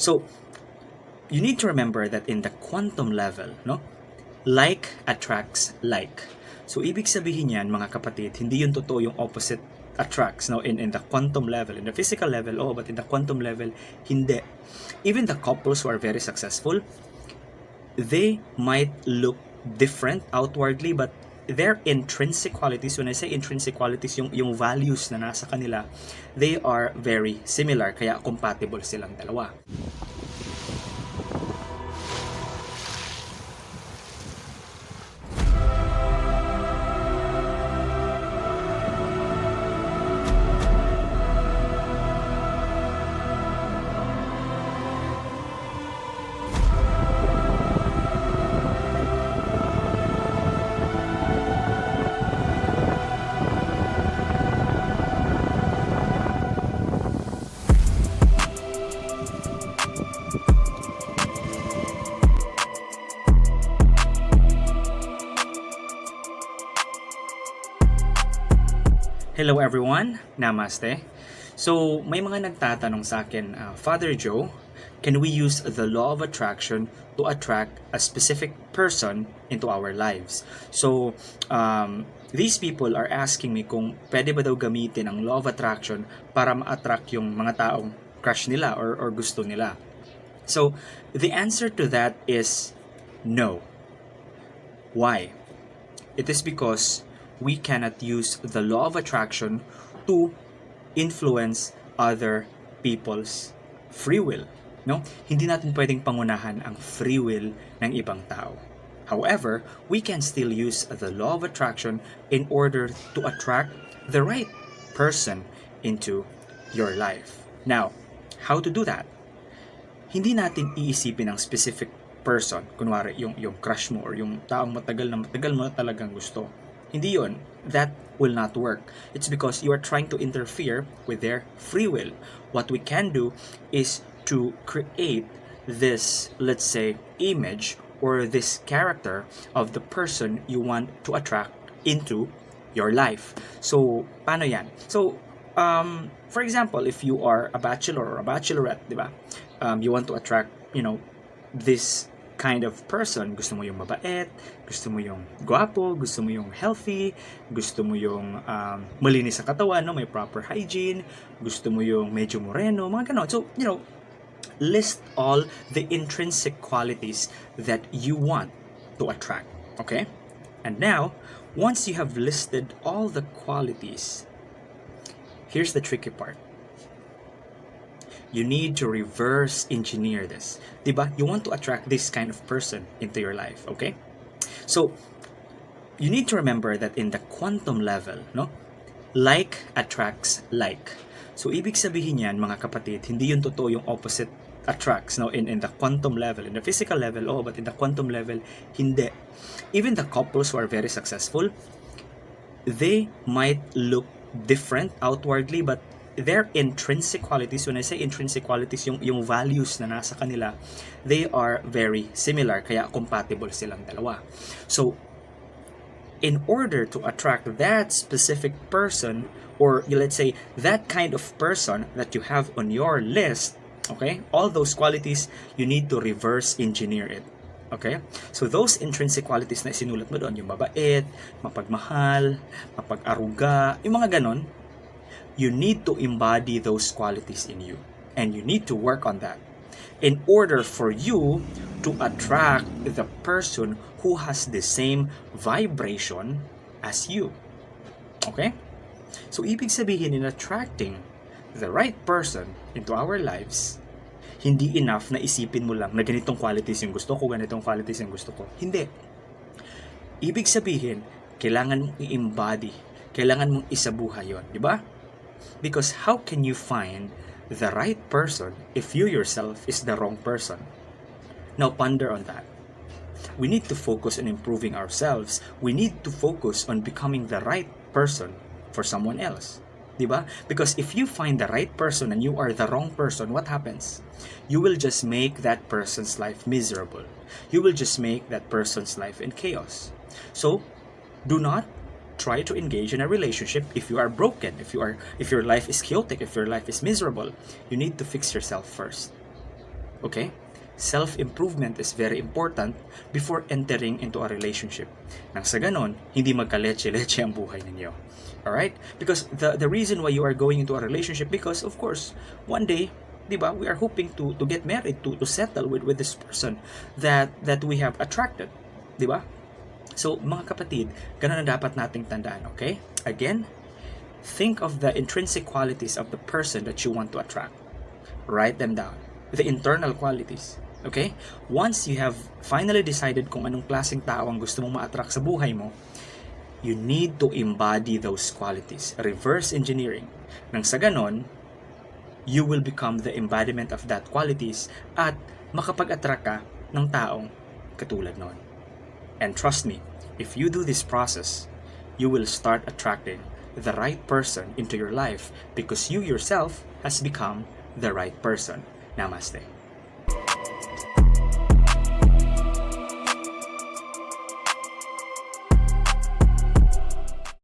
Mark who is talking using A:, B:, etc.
A: So, you need to remember that in the quantum level, no? Like attracts like. So, ibig sabihin yan, mga kapatid, hindi yun totoo yung opposite attracts, no? In the quantum level, in the physical level, but in the quantum level, hindi. Even the couples who are very successful, they might look different outwardly, but their intrinsic qualities, when I say intrinsic qualities, yung values na nasa kanila, they are very similar, kaya compatible silang dalawa. Hello everyone, Namaste. So, may mga nagtatanong sa akin, Father Joe, can we use the law of attraction to attract a specific person into our lives? So, these people are asking me kung pwede ba daw gamitin ang law of attraction para ma-attract yung mga taong crush nila or gusto nila. So, the answer to that is no. Why? It is because we cannot use the law of attraction to influence other people's free will. No? Hindi natin pwedeng pangunahan ang free will ng ibang tao. However, we can still use the law of attraction in order to attract the right person into your life. Now, how to do that? Hindi natin iisipin ang specific person, kunwari yung crush mo or yung taong matagal mo na talagang gusto. Hindi yun. That will not work. It's because you are trying to interfere with their free will. What we can do is to create this, let's say, image or this character of the person you want to attract into your life. So, paano yan? So, for example, if you are a bachelor or a bachelorette, di ba? You want to attract, this kind of person. Gusto mo yung mabait, gusto mo yung gwapo, gusto mo yung healthy, gusto mo yung malinis sa katawan, no? May proper hygiene, gusto mo yung medyo moreno, mga ganon. So, list all the intrinsic qualities that you want to attract. Okay? And now, once you have listed all the qualities, here's the tricky part. You need to reverse engineer this. Diba? You want to attract this kind of person into your life, okay? So, you need to remember that in the quantum level, no? Like attracts like. So, ibig sabihin yan, mga kapatid, hindi yun totoo yung opposite attracts, no? In the quantum level, in the physical level, but in the quantum level, hindi. Even the couples who are very successful, they might look different outwardly, but their intrinsic qualities, when I say intrinsic qualities, yung values na nasa kanila, they are very similar, kaya compatible silang dalawa. So, in order to attract that specific person, or let's say, that kind of person that you have on your list, okay, all those qualities, you need to reverse engineer it. Okay? So, those intrinsic qualities na isinulat mo doon, yung mabait, mapagmahal, mapag-aruga, yung mga ganon, you need to embody those qualities in you. And you need to work on that in order for you to attract the person who has the same vibration as you. Okay? So, ibig sabihin, in attracting the right person into our lives, hindi enough na isipin mo lang na ganitong qualities yung gusto ko, ganitong qualities yung gusto ko. Hindi. Ibig sabihin, kailangan mong i-embody, kailangan mong isabuhay yon, di ba? Because how can you find the right person if you yourself is the wrong person? Now ponder on that. We need to focus on improving ourselves. We need to focus on becoming the right person for someone else. Diba? Because if you find the right person and you are the wrong person, what happens? You will just make that person's life miserable. You will just make that person's life in chaos. So, do not try to engage in a relationship if you are broken, if your life is chaotic, if your life is miserable. You need to fix yourself first. Okay? Self-improvement is very important before entering into a relationship. Nang sa ganon, hindi magka-leche-leche ang buhay ninyo. Alright? Because the reason why you are going into a relationship, because of course, one day, di ba, we are hoping to get married, to settle with this person that we have attracted. Di ba? So, mga kapatid, ganun na dapat nating tandaan, okay? Again, think of the intrinsic qualities of the person that you want to attract. Write them down. The internal qualities. Okay? Once you have finally decided kung anong klaseng tao ang gusto mong ma-attract sa buhay mo, you need to embody those qualities. Reverse engineering. Nang sa ganon, you will become the embodiment of that qualities at makapag-attract ka ng taong katulad nun. And trust me, if you do this process, you will start attracting the right person into your life because you yourself has become the right person. Namaste.